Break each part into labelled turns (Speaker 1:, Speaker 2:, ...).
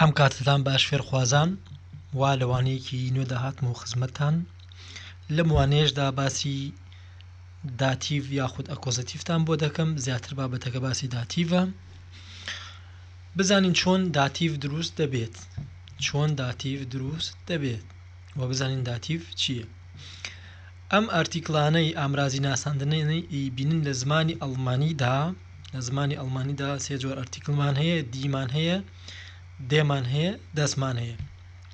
Speaker 1: ئەم کاتتان باش فێرخوازان وا لەوانەیەکی نوێ داهاتمەوە خزمەتتان لەم وانەیەشدا باسی داتیڤ یاخود ئەکۆزەتیڤتان بۆ دەکەم زیاتر بابەتەکە باسی داتیڤە بزانین چۆن داتیڤ دروست دەبێت و بزانین داتیڤ چییە. ئەم ئارتیکڵانەی ئامرازی ناساندنەی بینن لە زمانی ئەڵمانیدا سێ جۆر ئارتیکڵمان هەیە، دیمان هەیە، دێمان هەیە، دەستمان هەیە.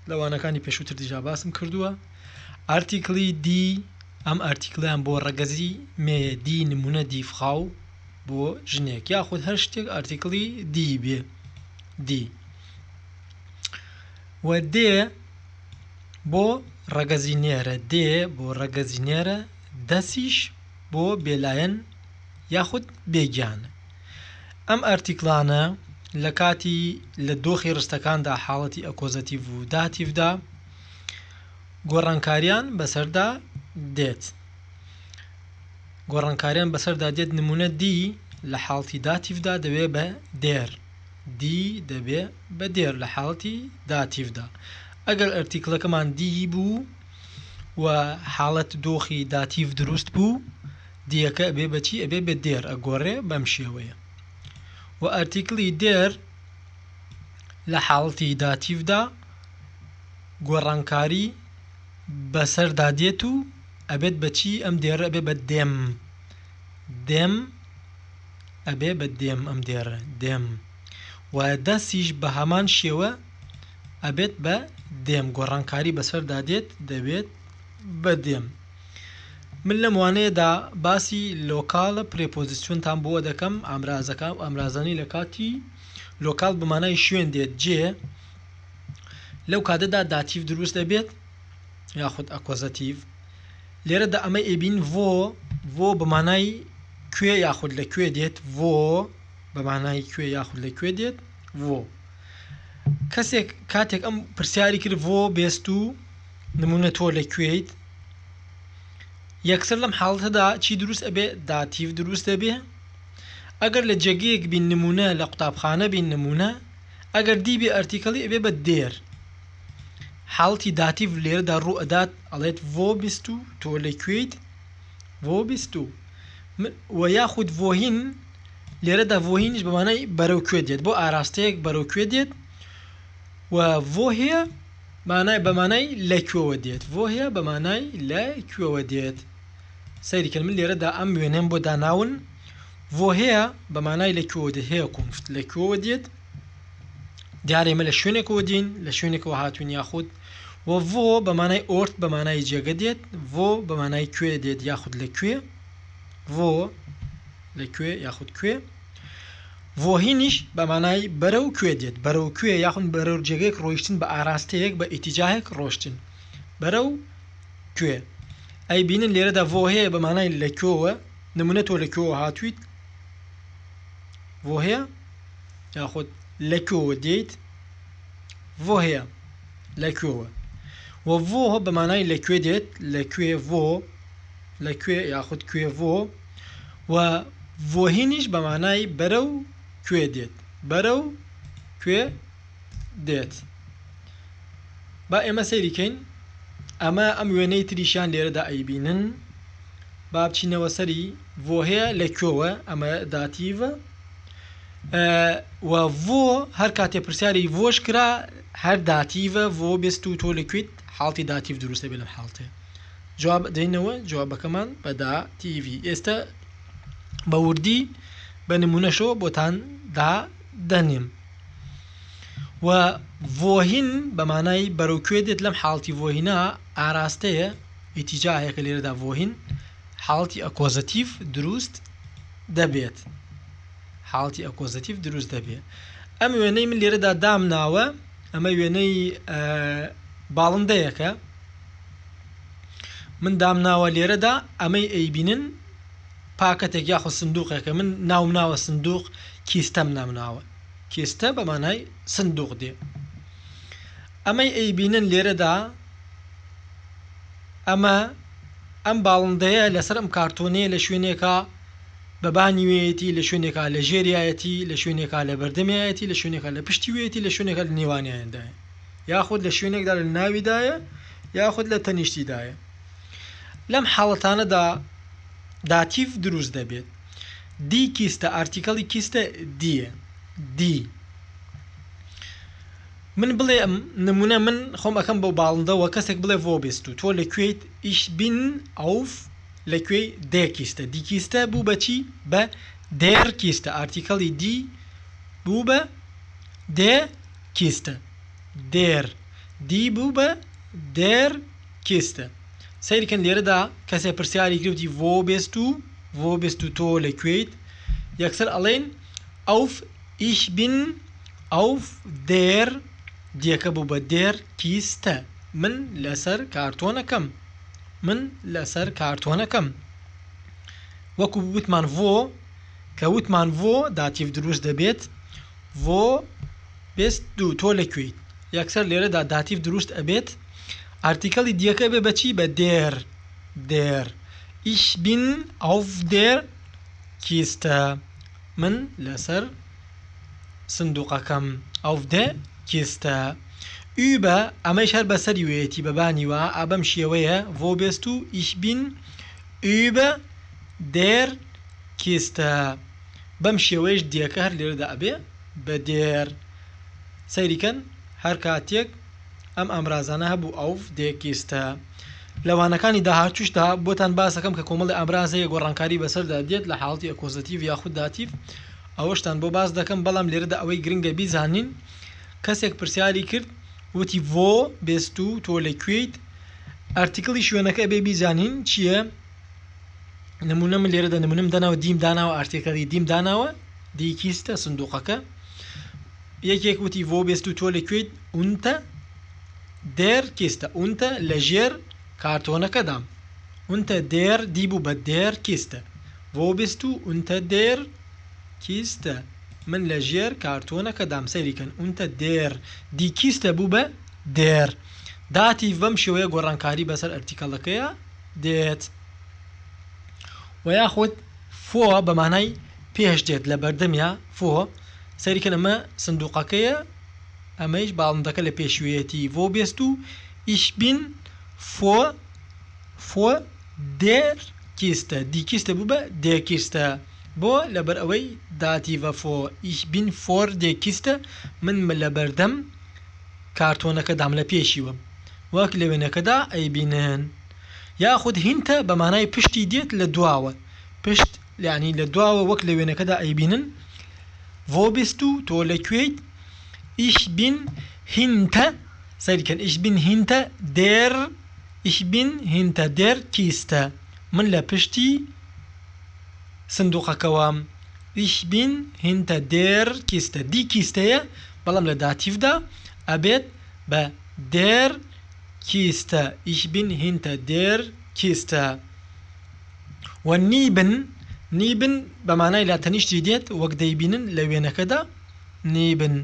Speaker 1: لەوانەکانی پێشووتر دیژا باسم کردووە. ئارتیکڵی دی ئەم ئارتیکڵیان بۆ ڕەگەزی مێیە، دی نمونە دیفخاو بۆ ژنێک یاخود هەر شتێک ئارتیکڵی دی بێ دی و دێ بۆ ڕەگەزینێرە، دێ بۆ ڕەگەزینێرە، دەسیش بۆ بێلایەن یاخود بێگیانە. ئەم ئارتیکڵانە لە کاتی لە دۆخی ڕستەکاندا حاڵەتی ئەکۆزەتیڤ و داتیڤدا گۆڕانکاریان بەسەردا دێت. نمونە دی لە حاڵەتی داتیڤدا دەبێ بە دێر، دی دەبێ بە دێر لە حاڵەتی داتیڤدا. ئەگەر ئەرتیکڵەکەمان دی بوو و حاڵەت دۆخی داتیڤ دروست بوو، دیەکە ئەبێ بەچی؟ ئەبێ بە دێر، ئەگۆڕێ بەم شێوەیە. و ئارتیکڵی دێر لە حاڵەتی داتیڤدا گۆڕانکاری بەسەردا دێت و ئەبێت بەچی؟ ئەم دێرە ئەبێ بە دێم، دێم ئەبێ بە دێم، ئەم دێرە دێم. و دەسیش بە هەمان شێوە ئەبێت بە دێم، گۆڕانکاری بەسەردا دێت دەبێت بە دێم. من لەم وانەیەدا باسی لۆکاڵە پرێپۆزیسیۆنتان بۆ دەکەم. ئامرازانی لە کاتی لۆکاڵ بمانای شوێن دێت جێ، لەو کاتەدا داتیڤ دروست دەبێت یاخود ئەکۆزەتیڤ. لێرەدا ئەمە ئێبین ڤۆ بمانای کوێ یاخود لەکوێ دێت، ڤۆ بەمانای کوێ یاخود لەکوێ دێت ڤۆ. کەسێک کاتێک ئەم پرسیاری کرد ڤۆ بێست و نمونە تۆ لەکوێیت، یەکسەر لەم حاڵەتەدا چی دروست ئەبێ؟ داتیڤ دروست دەبێ. ئەگەر لە جێگەیەک بین نمونە لە قوتابخانە بین نمونە، ئەگەر دی بێ ئەرتیکڵی ئەبێ بە دێر. حاڵەتی داتیڤ لێرەدا ڕوو ئەدات ئەڵێت ڤۆ بیست و تۆ لەکوێیت، ڤۆ بیست و و یاخود ڤۆهین لێرەدا ڤۆهینش بەمانای بەرەو کوێ دێت، بۆ ئاراستەیەک بەرەو کوێ دێت. و ڤۆ هەیە بەمانای لەکوێوە دێت، ڤۆ هەیە بەمانای لەکوێوە دێت. سەیریکەن من لێرەدا ئەم وێنەم بۆ داناون. ڤۆ هەیە بەمانای لەکوێوە دێت، هەیە کۆنفت لەکوێوە دێت، دیارە ئێمە لە شوێنێکەوە دین، لە شوێنێکەوە هاتوین یاخود. و ڤۆ بەمانای ئۆرت بەمانای جێگە دێت، ڤۆ بەمانای کوێ دێت یاخود لەکوێ، ڤۆ لەکوێ یاخود کوێ. ڤۆهینیش بەمانای بەرەو کوێ دێت، بەرەو کوێ یاخود بەرەو جێگەیەک ڕۆیشتن، بە ئاراستەیەک بە ئیتیجاهێک ڕۆشتن بەرەو کوێ. ئەی بینن لێرەدا ڤۆ هەیە بەمانای لەکوێوە، نمونە تۆ لەکوێوە هاتوویت، ڤۆ هەیە یاخود لەکوێوە دێیت، ڤۆ هەیە لەکوێوە. و ڤۆ بەمانای لەکوێ دێت، لەکوێ ڤۆ، لەکوێ یاخود کوێ ڤۆ. و ڤۆهینیش بەمانای بەرەو کوێ دێت، بەرەو کوێ دێت. با ئێمە سەیریکەین ئەمە ئەم وێنەی تریشیان لێرەدا ئەیبینن. با بچینەوە سەری ڤۆ هەیە لەکوێوە، ئەمە داتیڤە. و ڤۆ هەر کاتێ پرسیاری ڤۆش کرا هەر داتیڤە، ڤۆ بێست و تۆ لەکوێیت، حاڵەتی داتیڤ دروست دەبێت لەم حاڵەتەیە. جواب دەینەوە، جوابەکەمان بە داتیڤی. ئێستا بە وردی بە نمونەشەوە بۆتان دادەنێم. و ڤۆهین بەمانای بەرەو کوێ دێت، لەم حاڵەتی ڤۆهینە ئاراستەیە، ئیتیجاهەیەکە لێرەدا ڤۆهین، حاڵەتی ئەکۆزەتیڤ دروست دەبێت، حاڵەتی ئەکۆزەتیڤ دروست دەبێت. ئەم وێنەی من لێرەدا دامناوە، ئەمە وێنەی باڵندەیەکە من دامناوە لێرەدا، ئەمەی ئەیبینن پاکەتێک یاخود سندوقێکە. من ناومناوە سندوق، کیستەم نامناوە، کیستە بەمانای سندوق دێ. ئەمەی ئەیبینن لێرەدا ئەمە ئەم باڵندەیە لەسەر ئەم کارتۆنەیە لە شوێنێکە بەبانی وێتی لە شوێنێکا لە ژێریایەتی لە شوێنێکا لە بەردەمیایەتی لە شوێنێکا لە پشتی وێتی لە شوێنێکا لە نێوانیاندایە یاخود لە شوێنێکدا لە ناویدایە یاخود لە تەنیشتیدایە لەم حاڵەتانەدا داتیڤ دروست دەبێت دی کیستە ئارتیکەڵی کیستە دیە دی من بڵێ نمونە من خۆم ئەەکەم بەو باڵندەوە کەسێک بڵێ vۆ بێست و تۆ لەکوێیت ich bin auf لەکوێی دێ کیستە دی کیستە بوو بەچی بە دێر کیستە ئارتیکەڵی دی بوو بە دێ کیستە دێر دی بوو بە دێر کیستە سەیرکەن لێرەدا کەسێ پرسیاری کردی vۆ بێست و تۆ لەکوێیت یەکسەر ئەڵێن auf ich bin auf der دیەکە بوو بە دێر کیستە من لەسەر کارتۆنەکەم وەکو وتمان vۆ کە وتمان vۆ داتیڤ دروست دەبێت vۆ بێست و تۆ لەکوێیت یەکسەر لێرەدا داتیڤ دروست ئەبێت ئارتیکەڵی دیەکە بێ بەچی بە دێر دێر ich bin auf der کیستە من لەسەر سندوقەکەم auf der کیستە über ئەمەش هەر بەسەری وێتی بەبانی وە ئابەم شێوەیە vۆ بێست و ich bin über der کیستە بەم شێوەیەش دیەکە هەر لێرەدا ئەبێ بە دێر سەیریکەن هەر کاتێک ئەم ئامرازانە هەبوو auf der کیستە لەوانەکانی داهاتووشدا بۆتان باسەکەم کە کۆمەڵی ئامرازەیە گۆڕانکاری بەسەردا دێت لە حاڵەتی ئەکۆزەتیڤ یاخود داتیڤ ئەوەشتان بۆ باس دەکەم بەڵام لێرەدا ئەوەی گرنگە بیزانین کەسێک پرسیاری کرد وتی vۆ بێست و تۆ لەکوێیت ئارتیکڵی شوێنەکە بێ بیزانین چییە نمونە من لێرەدا نمونم داناوە دیم داناوە ئارتیکەڵی دیم داناوە دی کیستە سندوقەکە یەکێک وتی vۆ بێست و تۆ لەکوێیت unter der کیستە unter لە ژێر کارتۆنەکەدام unter der دی بوو بە der کیستە vۆ بێست و unter der کیستە من لە ژێر کارتۆنەکەدام سەیریکەن unter der دی کیستە بوو بە der داتیڤ بەم شێوەیە گۆڕانکاری بەسەر ئەرتیکەڵەکەیە دێت و یاخود فۆ بەمانای پێش دێت لە بەردەمیا فۆ سەیریکەن ئەمە سندوقەکەیە ئەمەیش باڵندەکە لە پێشوێتی vۆ بێست و ich bin vor der کیستە دی کیستە بوو بە der کیستە بۆ لەبەر ئەوەی داتیڤە فۆ ich bin vor der کیستە من لە بەردەم کارتۆنەکەدام لە پێشیوە وەک لە وێنەکەدا ئەیبینن یاخود هینتە بەمانای پشتی دێت لە دواوە پشت یعنی لە دواوە وەک لە وێنەکەدا ئەیبینن vۆ بێست و تۆ لەکوێیت ich bin hinter سەیریکەن ich bin hinter der کیستە من لە پشتی سندوقەکەوەم ich bin hinter der کیستە دی کیستەیە بەڵام لە داتیڤدا ئەبێت بە der کیستە ich bin hinter der کیستە و نیبن بەمانای لا تەنیشتی دێت وەک دەیبینن لە وێنەکەدا نیبن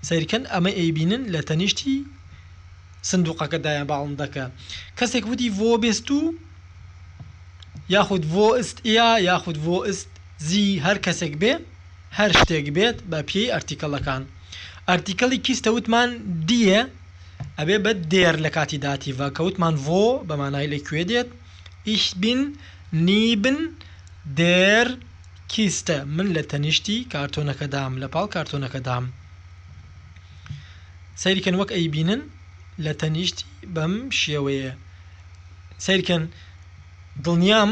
Speaker 1: سەیرکەن ئەمە ئەیبینن لە تەنیشتی سندوقەکەدایە باڵندەکە کەسێک وتی vۆ بێست و یاخود vۆ ist er یاخود vۆ ist sie هەر کەسێک بێ هەر شتێک بێت بە پێی ئەرتیکەڵەکان ئەرتیکەڵی کیستە وتمان دیە ئەبێ بە دێر لە کاتی داتیڤە کە وتمان vۆ بەمانای لەکوێ دێت ich bin neben der کیستە من لە تەنیشتی کارتۆنەکەدام لە پاڵ کارتۆنەکەدام سەیریکەن وەک ئەیبینن لە تەنیشتی بەم شێوەیە سەیرکەن دڵنیام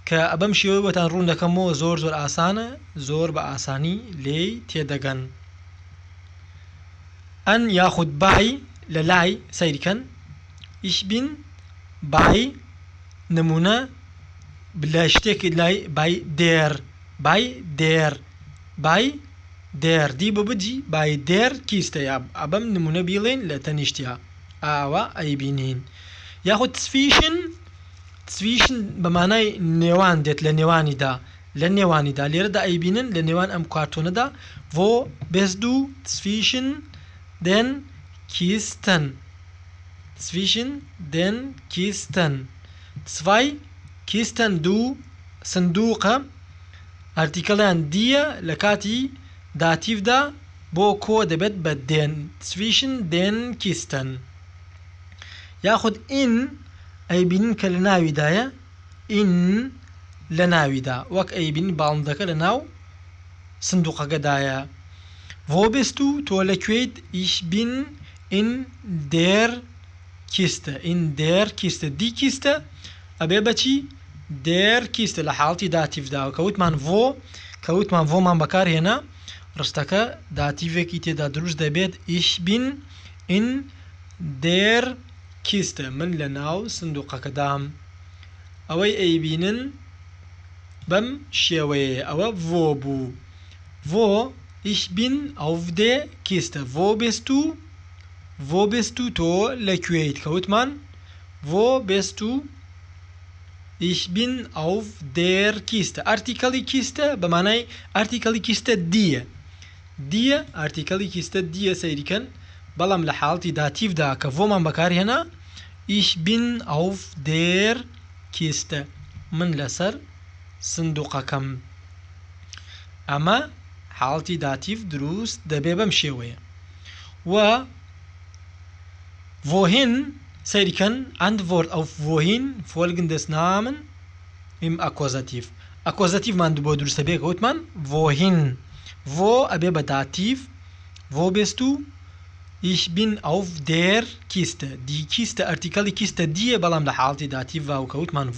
Speaker 1: کە ئەبەم شێوەیە بۆتان ڕوون دەکەمەوە زۆر ئاسانە زۆر بە ئاسانی لێی تێدەگەن ئەن یاخود بای لە لای سەیریکەن ich bin bei نمونە لە شتێکی لای bei der دی بە بجی bei der کیستەیە ئەبەم نمونە بیڵێن لە تەنیشتیا ئاوا ئەیبینین یاخود zwischen بەمانای نێوان دێت لە نێوانیدا لێرەدا ئەیبینن لە نێوان ئەم کارتۆنەدا vۆ بێست و zwischen den Kisten zwei Kisten دوو سندوقە ئارتیکەڵیان دیە لە کاتی داتیڤدا بۆ کۆ دەبێت بە دێن سویشن دێن کیستن یاخود ئین ئەیبینن کە لە ناویدایە ئین لە ناویدا وەک ئەیبینن باڵندەکە لە ناو سندوقەکەدایە Wo bist du تۆ لەکوێیت ich bin in der Kiste in der Kiste die Kiste ئەبێ بەچی der Kiste لە حاڵتی داتیڤدا کەوتمان ڤۆ کەوتمان ڤۆمان بەکارهێنا ڕستەکە داتیڤێکی تێدا دروست دەبێت ich bin in der Kiste من لە ناو سندوقەکەدام ئەوەی ئەیبینن بەم شێوەیە ئەوە ڤۆ بوو ڤۆ Ich bin auf der Kiste. Wo bist du? Wo bist du? تۆ لەکوێیت کەوتمان Wo bist du? Ich bin auf der Kiste. ئارتیکەڵی کیستە بەمانای ئارتیکەڵی کیستە دیە دیە ئارتیکەڵی کیستە دیە سەیریکەن بەڵام لە حاڵتی داتیڤدا کە ڤۆمان بەکارهێنا Ich bin auf der Kiste. من لەسەر سندوقەکەم ئەمە حاڵتی داتیڤ دروست دەبێ بەم شێوەیە و wohin سەیریکەن Antwort auf wohin folgendes Namen im Akkusativ ئەکۆزەتیڤمان بۆ دروستە بێ کەوتمان wohin wo ئەبێ بە داتیڤ wo bist du ich bin auf der Kiste die Kiste ئەرتیکەڵی کیستە دیە بەڵام لە حاڵتی داتیڤا و کەوتمان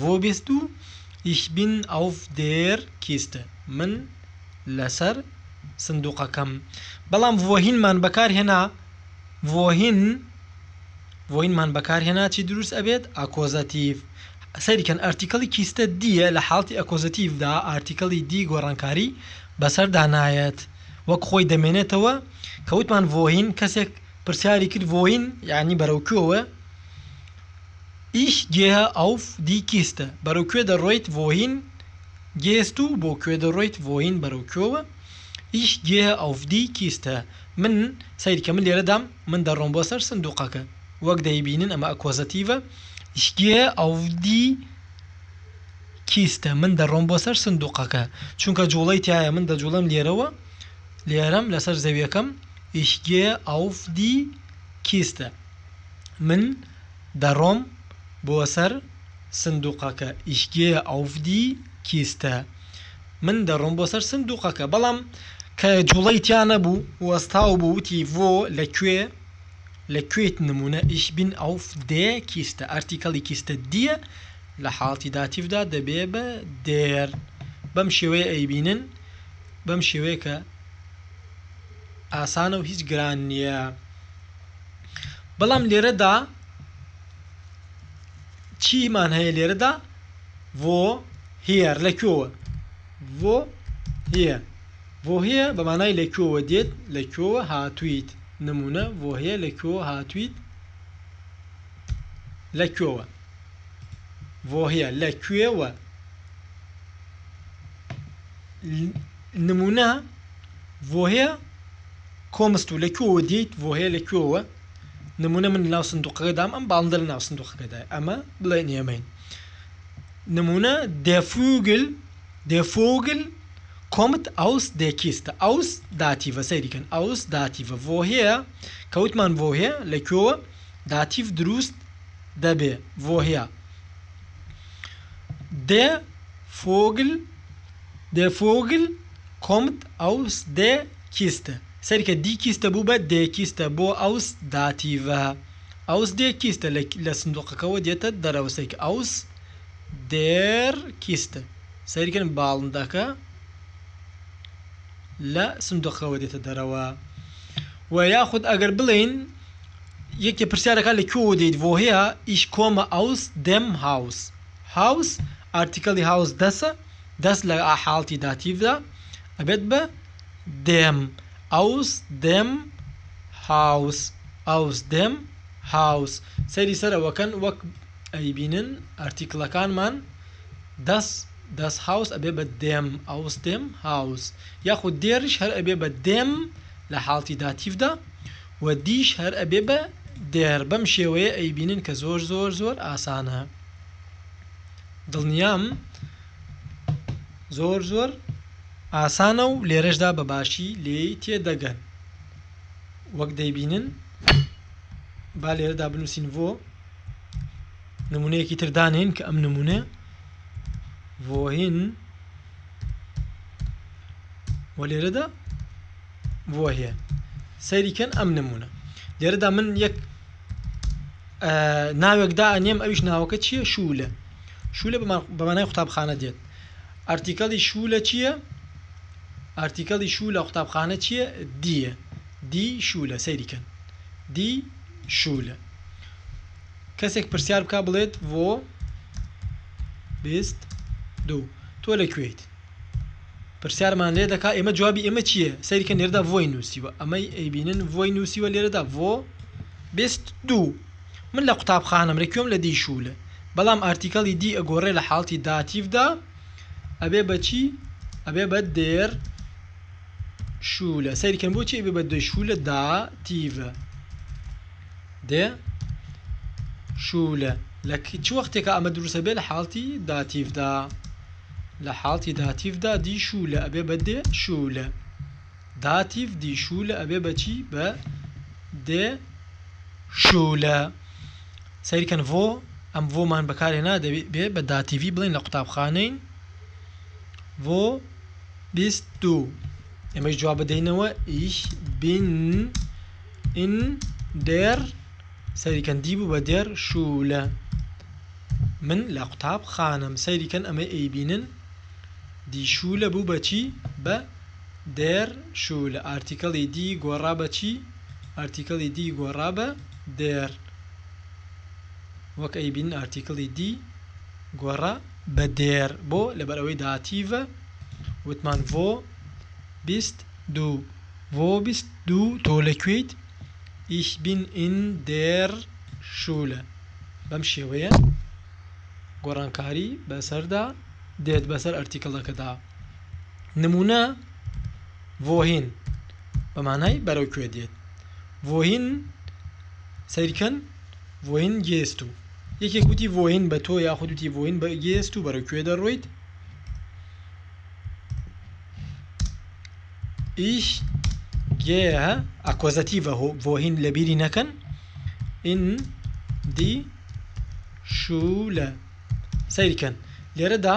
Speaker 1: wo bist du ich bin auf der Kiste من لەسەر سندوقەکەم بەڵام ڤۆهینمان بەکارهێنا ڤۆهینمان بەکارهێنا چی دروست ئەبێت ئەکۆزەتیڤ سەیریکەن ئارتیکەڵی کیستە دیە لە حاڵتی ئەکۆزەتیڤدا ئارتیکەڵی دی گۆڕانکاری بەسەردا نایەت وەک خۆی دەمێنێتەوە کەوتمان ڤۆهین کەسێک پرسیاری کرد ڤۆهین یعنی بەرەوکوێوە ich gehe auf die Kiste بەرەوکوێ دەڕۆیت ڤۆهین gehst du بۆ کوێ دەڕۆیت ڤۆهین بەرەوکوێوە ich gehe auf die Kiste من سەیریکە من لێرەدام من دەڕۆم بۆ سەر سندوقەکە وەک دەیبینن ئەمە ئەکۆزەتیڤە ich gehe auf die Kiste من دەڕۆم بۆ سەر سندوقەکە چونکە جوڵەی تایە من دەجوڵم لێرەم لەسەر زەویەکەم ich gehe auf die Kiste من دەڕۆم بۆ سەر سندوقەکە ich gehe auf die Kiste من دەڕۆم بۆ سەر سندوقەکە بەڵام کە جوڵەی تیا نەبوو وەستاو بوو وتی ڤۆ لەکوێیت نمونە ich bin auf der Kiste ئارتیکەڵی کیستە دیە لە حاڵتی داتیڤدا دەبێ بە der بەم شێوەیە ئەیبینن بەم شێوەیە کە ئاسانە و هیچ گران نییە بەڵام لێرەدا چیمان هەیە لێرەدا ڤۆ هێر لەکوێوە ڤۆ هەیە بەمانای لەکوێوە دێت لەکوێوە هاتوویت نمونە ڤۆ هەیە لەکوێوە هاتوویت لەکوێوە ڤۆ هەیە لەکوێوە نمونە ڤۆ هەیە کۆمست و لەکوێوە دیت ڤۆ هەیە لەکوێوە نمونە من ناو سندوقەکەدام ئەم باڵندە لە ناو سندوقەکەدای ئەمە بڵێن ئێمەین نمونە der Vogel kommt aus der Kiste aus داتیڤە سەیریکەن aus داتیڤە woher کەوتمان woher لەکوێوە داتیڤ دروست دەبێ woher der Vogel kommt aus der Kiste سەریکە دی کیستە بوو بە der Kiste بۆ aus داتیڤە aus der Kiste لە سندوقەکەەوە دێتە دەرەوە سەیکە aus der Kiste سەیریکەن باڵندەکە لە سندوقەوە دێتە دەرەوە و یاخود ئەگەر بڵێن یەکێ پرسیارەکە لەکوێوە دێیت woher ich komme aus dem Haus ئارتیکەڵی house دەست لە حاڵتی داتیڤدا ئەبێت بە dem aus dem Haus سەیری سەرەوەکەن وەک ئەیبینن ئارتیکڵەکانمان das Haus ئەبێ بە dem aus dem Haus یاخود دێریش هەر ئەبێ بە dem لە حاڵتی داتیڤدا و دیش هەر ئەبێ بە der بەم شێوەیە ئەیبینن کە زۆر ئاسانە دڵنیام زۆر زۆر ئاسانە و لێرەشدا بەباشی لێی تێدەگەن وەک دەیبینن با لێرەدا بنووسین ڤۆ نمونەیەکی تردانین کە ئەم نمونە ڤۆهین و لێرەدا ڤۆ هەیە سەیریکەن ئەم نمونە لێرەدا من یەک ناوێکدا ئەنێم ئەویش ناوەکە چییە شولە شولە بەمانای قوتابخانە دێت ئارتیکەڵی شولە چییە ئارتیکەڵی شولە قوتابخانە چییە دیە دی شولە سەیریکەن دی شولە کەسێک پرسیار بکە بڵێت ڤۆ بیست دوو تۆ لەکوێیت پرسیارمان لێ دەکا ئێمە جوابی ئێمە چییە سەیریکەن لێرەدا ڤۆی نووسیوە ئەمەی ئەیبینن ڤۆی نووسیوە لێرەدا ڤۆ بیست دوو من لە قوتابخانەم ڕێکوێم لە دی شولە بەڵام ئارتیکەڵی دی ئەگۆڕێ لە حاڵتی داتیڤدا ئەبێ بەچی ئەبێ بە دێر شولە سەیریکەن بۆچی ئەبێ بە دێ شولە داتیڤە دێ شولە لە چ وەختێکە ئەمە دروستە بێ لە حاڵتی داتیڤدا لە حاڵتی داتیڤدا دی شولە ئەبێ بە دێ شولە داتیڤ دی شولە ئەبێ بەچی بە دێ شولە سەیریکەن ڤۆ ئەم ڤۆمان بەکارهێنا دەبێ بە داتیڤی بڵێن لە قوتابخانەین ڤۆ بیست دوو ئێمەش جواب بدەینەوە ich bin in der سەیریکەن دی بوو بە دێر شولە من لە قوتابخانەم سەیریکەن ئەمە ئەیبینن دی شولە بوو بەچی بە دێر شولە ئارتیکەڵی دی گۆڕا بەچی ئارتیکەڵی دی گۆڕا بە دێر وەک ئەیبین ئارتیکەڵی دی گۆڕا بە دێر بۆ لەبەرەوەی داتیڤە وتمان ڤۆ بیست دوو ڤۆ بیست دوو تۆ لەکوێیت ich bin in der Schule بەم شێوەیە گۆڕانکاری بەسەردا دێت بەسەر ئەرتیکڵەکەدا نمونە ڤۆهین بەمانای بەرەوکوێ دێت ڤۆهین سەیریکەن ڤۆهین گێست و یەکێک وتی ڤۆهین بە تۆ یاخود وتی ڤۆهین بە گێست و بەرەوکوێ دەڕۆیت ich gehe ئاکۆزەتیڤە ڤۆهین لەبیری نەکەن in die Schule سەیریکەن لێرەدا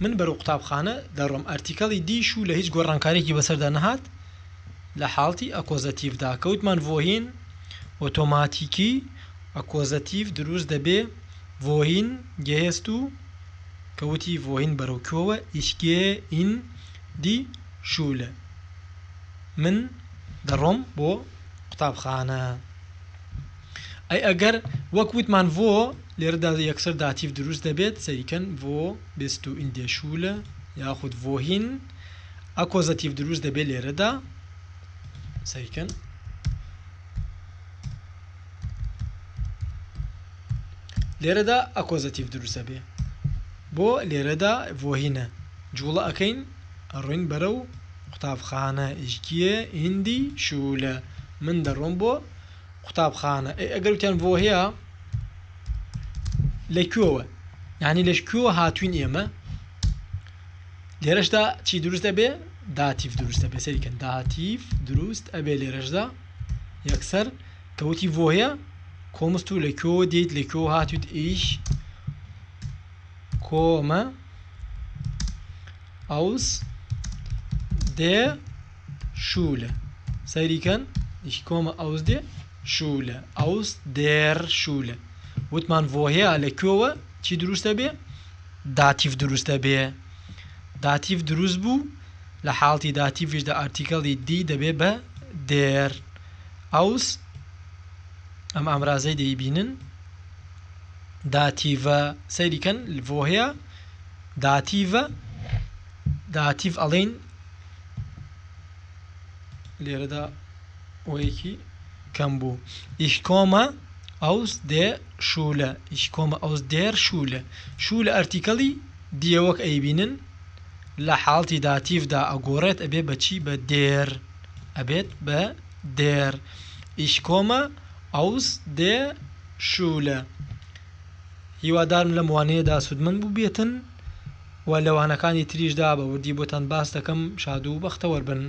Speaker 1: من بەرەو قوتابخانە دەڕۆم ئارتیکەڵی دی شولە هیچ گۆڕانکارێکی بەسەردا نەهات لە حاڵتی ئەکۆزەتیڤدا کەوتمان ڤۆهین ئۆتۆماتیکی ئەکۆزەتیڤ دروست دەبێ ڤۆهین گەهێست و کەوتی ڤۆهین بەرەوکوێوە ich gehe in die Schule من دەڕۆم بۆ قوتابخانە ئەی ئەگەر وەک وتمان ڤۆ لێرەدا یەکسەر داتیڤ دروست دەبێت سەیریکەن ڤۆ بیست و in der Schule یاخود ڤۆهین ئەکۆزەتیڤ دروست دەبێت لێرەدا سەیریکەن لێرەدا ئەکۆزەتیڤ دروست دەبێ بۆ لێرەدا ڤۆهینە جوڵە ئەەکەین ئەڕۆین بەرەو قوتابخانە ich gehe in die Schule من دەڕۆم بۆ قوتابخانە ئەگەر وتیان ڤۆ هەیە لەکوێوە یعنی لەکوێوە هاتوین ئێمە لێرەشدا چی دروست دەبێ داتیڤ دروست دەبێ سەیریکەن داتیڤ دروست ئەبێ لێرەشدا یەکسەر کەوتی ڤۆ هەیە کۆمست و لەکوێوە دێیت لەکوێوە هاتویت ich komme aus der Schule سەیریکەن ich komme aus der Schule aus der Schule وتمان ڤۆ هەیە لەکوێوە چی دروست دەبێ داتیڤ دروست دەبێ داتیڤ دروست بوو لە حاڵتی داتیڤشدا ئارتیکەڵی دی دەبێ بە دێر aus ئەم ئامرازەی دەیبینن داتیڤە سەیریکەن ڤۆ هەیە داتیڤە داتیڤ ئەڵێن لێرەدا ئەوەیەکی کەم بوو ich komme aus der Schule ich komme aus der Schule Schule ئەرتیکەڵی دیە وەک ئەیبینن لە حاڵتی داتیڤدا ئەگۆڕێت ئەبێ بەچی بە دێر ئەبێت بە دێر ich komme aus der Schule هیوادارم لەم وانەیەدا سودمەند بوو بێتن و لەوانەکانی تریشدا بە وردی بۆتان باس دەکەم. شاد و بەختەوەربن.